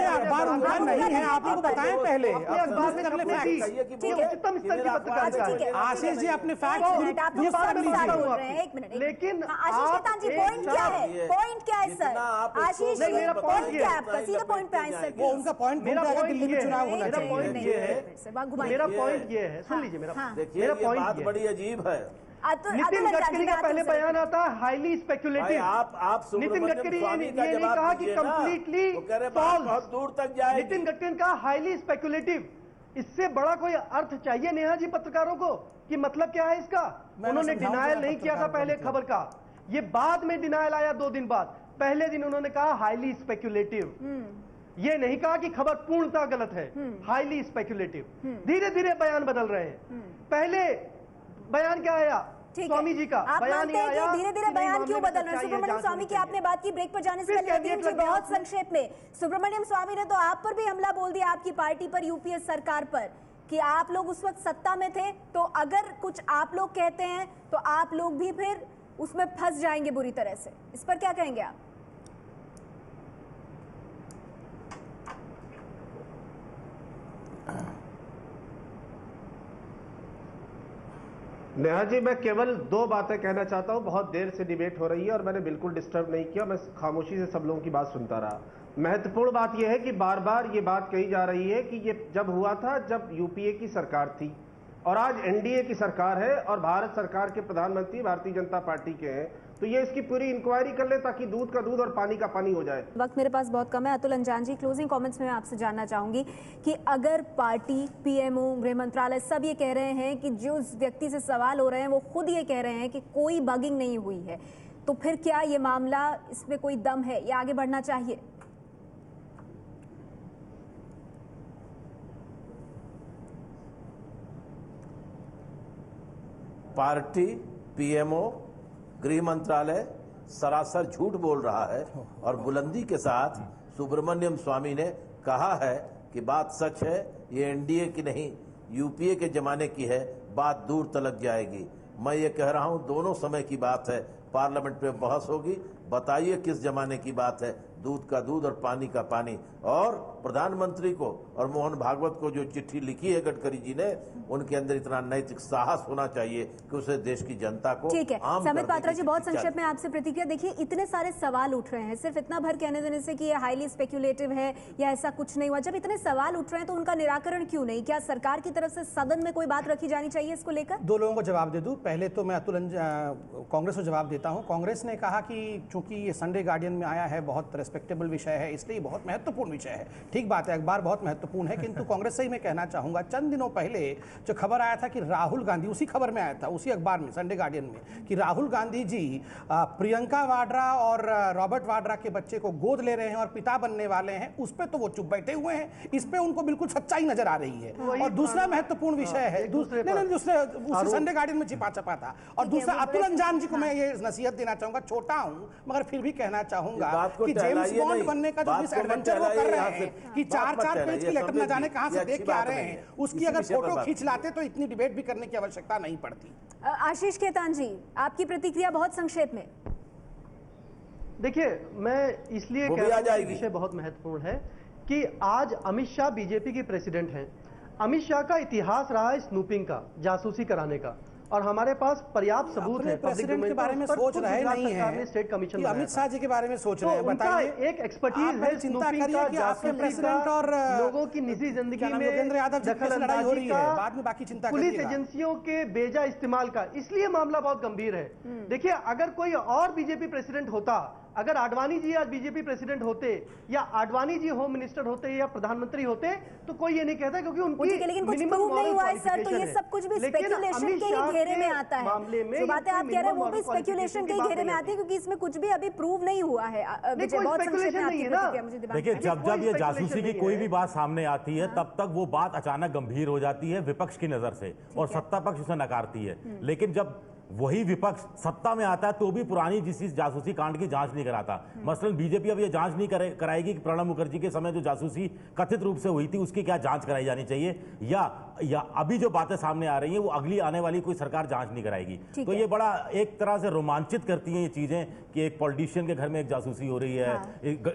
अखबार उनका नहीं है, आप लोग बताएं पहले।
उच्चतम स्तर की पत्रकारिता है।
आशीष जी अपने फैक्ट
लेकिन
पॉइंट क्या है? पॉइंट क्या है सर? आशीष
मेरा पॉइंट
क्या है आपका? सीधे पॉइंट पे आए सर।
वो उनका पॉइंट,
मेरा
दिल्ली में चुनाव होना चाहिए।
मेरा पॉइंट ये है, सुन लीजिए मेरा पॉइंट
बड़ी अजीब है।
नितिन गडकरी का पहले बयान आता है हाईली स्पेकुलेटिव।
आप
नितिन गडकरी ये नहीं कहा कि कंप्लीटली
बहुत दूर तक जाए।
नितिन गडकरी ने कहा हाईली स्पेकुलेटिव। इससे बड़ा कोई अर्थ चाहिए नेहा जी पत्रकारों को कि मतलब क्या है इसका? उन्होंने डिनायल नहीं किया था पहले खबर का, ये बाद में डिनायल आया 2 दिन बाद। पहले दिन उन्होंने कहा हाईली स्पेकुलेटिव, ये नहीं कहा कि खबर पूर्णतः गलत है, हाईली स्पेकुलेटिव। धीरे धीरे बयान बदल रहे हैं। पहले बयान क्या आया स्वामी जी का?
आप मानते हैं कि धीरे धीरे बयान क्यों बदल रहे हैं? सुब्रमण्यम स्वामी की आपने बात की, ब्रेक पर जाने से पहले बहुत संक्षेप में, सुब्रमण्यम स्वामी ने तो आप पर भी हमला बोल दिया, आपकी पार्टी पर, यूपीए सरकार पर, कि आप लोग उस वक्त सत्ता में थे, तो अगर कुछ आप लोग कहते हैं तो आप लोग भी फिर उसमें फंस जाएंगे बुरी तरह से। इस पर क्या कहेंगे आप?
नेहा जी, मैं केवल 2 बातें कहना चाहता हूं। बहुत देर से डिबेट हो रही है और मैंने बिल्कुल डिस्टर्ब नहीं किया, मैं खामोशी से सब लोगों की बात सुनता रहा। महत्वपूर्ण बात यह है कि बार बार ये बात कही जा रही है कि ये जब हुआ था जब यूपीए की सरकार थी, और आज एनडीए की सरकार है और भारत सरकार के प्रधानमंत्री भारतीय जनता पार्टी के हैं, तो ये इसकी पूरी इंक्वायरी कर ले ताकि दूध का दूध और पानी का पानी हो जाए।
वक्त मेरे पास बहुत कम है। अतुल अंजान जी, क्लोजिंग कमेंट्स में आपसे जानना चाहूंगी कि अगर पार्टी, पीएमओ, गृह मंत्रालय सब ये कह रहे हैं कि जो व्यक्ति से सवाल हो रहे हैं वो खुद ये कह रहे हैं कि कोई बगिंग नहीं हुई है, तो फिर क्या ये मामला, इसमें कोई दम है या आगे बढ़ना चाहिए?
पार्टी, पीएमओ, गृह मंत्रालय सरासर झूठ बोल रहा है, और बुलंदी के साथ सुब्रमण्यम स्वामी ने कहा है कि बात सच है, ये एनडीए की नहीं यूपीए के जमाने की है, बात दूर तलक जाएगी। मैं ये कह रहा हूं दोनों समय की बात है, पार्लियामेंट में बहस होगी, बताइए किस जमाने की बात है, दूध का दूध और पानी का पानी। और प्रधानमंत्री को और मोहन भागवत को जो चिट्ठी लिखी है गडकरी जी ने, उनके अंदर इतना नैतिक साहस होना चाहिए कि उसे देश की जनता को।
ठीक है समित पात्रा जी, बहुत संक्षेप में आपसे प्रतिक्रिया। देखिए इतने सारे सवाल उठ रहे हैं, सिर्फ इतना भर कहने देने से कि ये हाईली स्पेक्युलेटिव है या ऐसा कुछ नहीं हुआ, जब इतने सवाल उठ रहे हैं तो उनका निराकरण क्यों नहीं? क्या सरकार की तरफ से सदन में कोई बात रखी जानी चाहिए इसको लेकर?
2 लोगों को जवाब दे दूं। पहले तो मैं कांग्रेस को जवाब देता हूं। कांग्रेस ने कहा कि चूंकि ये संडे गार्डियन में आया है, बहुत रेस्पेक्टेबल विषय है, इसलिए बहुत महत्वपूर्ण विषय है, ठीक बात है, अखबार बहुत महत्वपूर्ण है, किंतु कांग्रेस से ही मैं कहना चाहूंगा, चंद दिनों पहले जो खबर आया था कि राहुल गांधी, उसी खबर में आया था, उसी अखबार में, संडे गार्डियन में, कि राहुल गांधी जी प्रियंका वाड्रा और रॉबर्ट वाड्रा के बच्चे को गोद ले रहे हैं और पिता बनने वाले हैं, उस पर तो वो चुप बैठे हुए हैं, इस पे उनको बिल्कुल सच्चाई नजर आ रही है। और दूसरा महत्वपूर्ण विषय है, दूसरे संडे गार्डियन में छिपा था। और दूसरा, अतुल अंजान जी को मैं ये नसीहत देना चाहूंगा, छोटा हूं मगर फिर भी कहना चाहूंगा कि जेम्स बॉन्ड बनने का जो इस एडवेंचर वो कर रहे हैं कि 4-4 पेज की लेटर न जाने कहां से देख के आ रहे हैं, उसकी अगर फोटो खींच लाते तो इतनी डिबेट भी करने की आवश्यकता नहीं पड़ती।
आशीष खेतान जी, आपकी प्रतिक्रिया बहुत संक्षेप में।
देखिए, मैं इसलिए कह रहा हूं कि विषय बहुत महत्वपूर्ण है कि आज अमित शाह बीजेपी के प्रेसिडेंट हैं। अमित शाह का इतिहास रहा है स्नूपिंग का, जासूसी कराने का, और हमारे पास पर्याप्त सबूत है।
प्रेसिडेंट के बारे में सोच रहे नहीं है,
स्टेट कमीशन
अमित शाह जी के बारे में सोच रहे हैं, बताइए।
एक एक्सपर्टीज है
चिंता करिए कि आपके प्रेसिडेंट और
लोगों की निजी जिंदगी में
योगेंद्र यादव जी की लड़ाई हो रही है, बाद में बाकी चिंता
पुलिस एजेंसियों के बेजा इस्तेमाल का, इसलिए मामला बहुत गंभीर है। देखिए, अगर कोई और बीजेपी प्रेसिडेंट होता, अगर आडवाणी जी आज बीजेपी प्रेसिडेंट होते या आडवाणी जी होम मिनिस्टर होते या प्रधानमंत्री होते तो कोई ये नहीं कहता, क्योंकि उनकी
लेकिन कुछ प्रूव नहीं हुआ है सर, तो ये सब कुछ भी स्पेकुलेशन के ही घेरे में आता है। जो बातें आप कह रहे हैं वो भी स्पेकुलेशन के ही घेरे में आती है, क्योंकि इसमें कुछ भी अभी प्रूव नहीं हुआ है।
देखिए, जब ये जासूसी की कोई भी बात सामने आती है तब तक वो बात अचानक गंभीर हो जाती है विपक्ष की नजर से, और सत्ता पक्ष उसे नकारती है। लेकिन जब वही विपक्ष सत्ता में आता है तो भी पुरानी जिस जासूसी कांड की जांच नहीं कराता। मसलन बीजेपी अब ये जांच नहीं कराएगी कि प्रणब मुखर्जी के समय जो जासूसी कथित रूप से हुई थी उसकी क्या जांच कराई जानी चाहिए, या अभी जो बातें सामने आ रही हैं वो अगली आने वाली कोई सरकार जांच नहीं कराएगी। तो ये बड़ा एक तरह से रोमांचित करती हैं ये चीजें कि एक पॉलिटिशियन के घर में एक जासूसी हो रही है,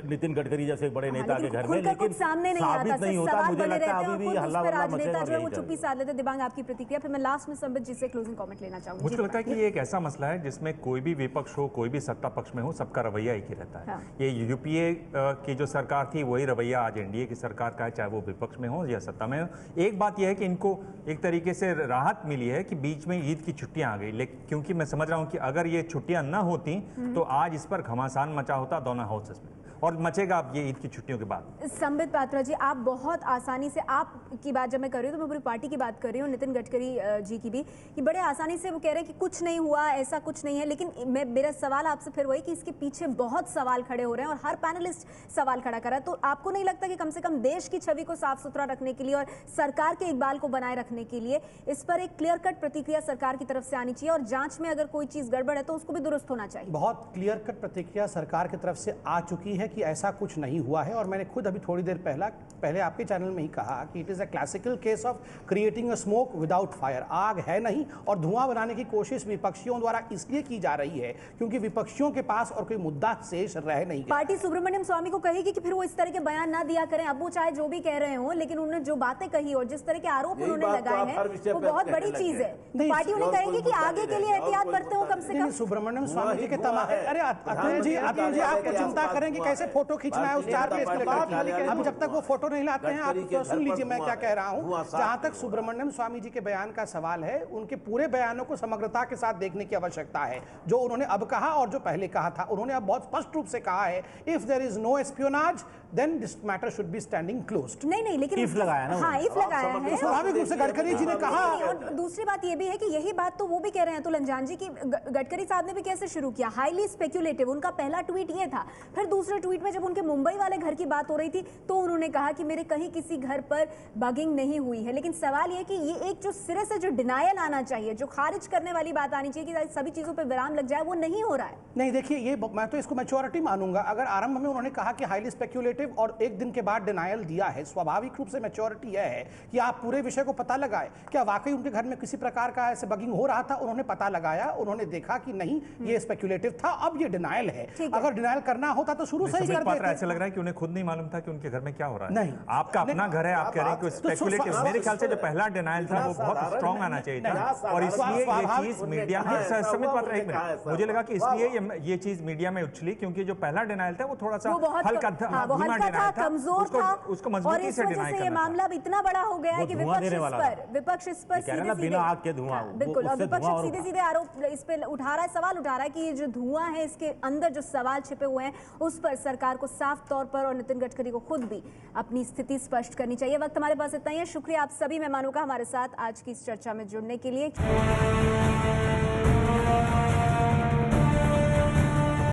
नितिन गडकरी जैसे एक बड़े नेता के घर में, लेकिन साबित नहीं होता। मुझे लगता है अभी भी हल्ला वल्ला मचेगा।
चुप्पी साध लेते। दिबांग, आपकी प्रतिक्रिया, फिर मैं लास्ट में संबित जी से क्लोजिंग कमेंट लेना चाहूंगी।
मुझे लगता है कि ये एक ऐसा मसला है जिसमें कोई भी विपक्ष हो, कोई भी सत्ता पक्ष में हो, सबका रवैया एक ही रहता है। ये यूपीए की जो सरकार थी वही रवैया आज एनडीए की सरकार का है, चाहे वो विपक्ष में हो या सत्ता में हो। एक बात यह है कि इनको एक तरीके से राहत मिली है कि बीच में ईद की छुट्टियां आ गई, लेकिन क्योंकि मैं समझ रहा हूं कि अगर ये छुट्टियां ना होती तो आज इस पर घमासान मचा होता दोनों हाउसेस में, और मचेगा अब ये ईद की छुट्टियों के बाद।
संबित पात्रा जी, आप बहुत आसानी से, आपकी बात जब मैं कर रही हूँ तो मैं पूरी पार्टी की बात कर रही हूँ, नितिन गडकरी जी की भी, कि बड़े आसानी से वो कह रहे हैं कि कुछ नहीं हुआ, ऐसा कुछ नहीं है। लेकिन मेरा सवाल आपसे फिर वही कि इसके पीछे बहुत सवाल खड़े हो रहे हैं और हर पैनलिस्ट सवाल खड़ा कर रहा है। तो आपको नहीं लगता कि कम से कम देश की छवि को साफ सुथरा रखने के लिए और सरकार के इकबाल को बनाए रखने के लिए इस पर एक क्लियर कट प्रतिक्रिया सरकार की तरफ से आनी चाहिए, और जांच में अगर कोई चीज गड़बड़ है तो उसको भी दुरुस्त होना चाहिए?
बहुत क्लियर कट प्रतिक्रिया सरकार की तरफ से आ चुकी है कि ऐसा कुछ नहीं हुआ है, और मैंने खुद अभी थोड़ी देर पहले आपके चैनल में ही कहा कि it is a classical case of creating a smoke without fire. आग है नहीं, और धुआं बनाने की कोशिश विपक्षियों द्वारा इसलिए की जा रही है क्योंकि विपक्षियों के पास और कोई मुद्दा शेष रह नहीं गया।
पार्टी सुब्रमण्यम स्वामी को कहेगी कि फिर वो इस तरह के बयान ना दिया करें, अब वो चाहे जो भी कह रहे हो, लेकिन उन्होंने जो बातें कही और जिस तरह के आरोप उन्होंने लगाए हैं वो बहुत बड़ी चीज है। पार्टी उन्हें कहेगी कि आगे के लिए एहतियात बरते हो कम से कम।
सुब्रमण्यम स्वामी जी के तमाम, अरे अतुल जी आप चिंता करें कि कैसे फोटो खींचना है उस 4 पेज के लेटर, अब जब तक वो फोटो नहीं लाते हैं आप तो सुन लीजिए मैं क्या कह रहा हूं। जहां तक सुब्रमण्यम स्वामी जी के बयान का सवाल है, उनके पूरे बयानों को समग्रता के साथ देखने की आवश्यकता है। जो उन्होंने अब कहा और जो पहले कहा था, उन्होंने अब बहुत स्पष्ट रूप से कहा है, if there is no espionage then this matter should be standing closed.
नहीं, लेकिन
इफ लगाया ना,
हाँ, इफ लगाया है
स्वाभाविक रूप से गडकरी जी ने कहा।
और दूसरी बात ये भी है कि यही बात तो वो भी कह रहे हैं अतुल अंजान जी की, गडकरी साहब ने भी कैसे शुरू किया, हाईली स्पेक्युलेटिव। उनका पहला ट्वीट ये था, फिर दूसरे ट्वीट में जब उनके मुंबई वाले घर की बात हो रही थी तो उन्होंने कहा कि मेरे कहीं किसी घर पर बगिंग नहीं हुई है। लेकिन सवाल ये कि ये एक जो सिरे से जो डिनायल आना चाहिए, जो खारिज करने वाली बात आनी चाहिए कि सभी चीजों पर विराम लग जाए, वो नहीं हो रहा है।
नहीं, देखिए, ये मैं तो इसको मैच्योरिटी मानूंगा। अगर आरंभ में उन्होंने कहा कि हाईली स्पेक्युलेटिव और एक दिन के बाद डिनायल दिया है, स्वाभाविक रूप से मैच्योरिटी यह है कि आप पूरे विषय को पता लगाए, क्या वाकई उनके घर में किसी प्रकार का ऐसे बगिंग हो रहा था। उन्होंने पता लगाया, उन्होंने देखा कि नहीं ये स्पेक्युलेटिव था, अब ये डिनायल है। अगर डिनायल करना होता तो शुरू से ही कर देते।
ऐसा लग रहा है कि उन्हें खुद नहीं मालूम था कि उनके घर में क्या हो रहा है।
नहीं,
आपका अपना घर है, आप कह रहे हैं कि स्पेक्युलेटिव। मेरे ख्याल से जो पहला डिनायल था वो बहुत स्ट्रांग आना चाहिए था, और इसलिए ये चीज मीडिया में समित पात्र, एक मिनट, मुझे लगा कि इसलिए ये चीज मीडिया में उछली क्योंकि जो पहला डिनायल था वो थोड़ा सा हल्का था,
कमजोर था,
उसको मजबूती से डिनाई करना।
ये मामला इतना बड़ा हो गया है कि विपक्ष इस पर
बिना आग के धुआं,
बिल्कुल, और विपक्ष सीधे आरोप इस पे उठा रहा है, सवाल उठा रहा है कि ये जो धुआं है इसके अंदर जो सवाल छिपे हुए हैं उस पर सरकार को साफ तौर पर और नितिन गडकरी को खुद भी अपनी स्थिति स्पष्ट करनी चाहिए। वक्त हमारे पास इतना ही है। शुक्रिया आप सभी मेहमानों का हमारे साथ आज की इस चर्चा में जुड़ने के लिए।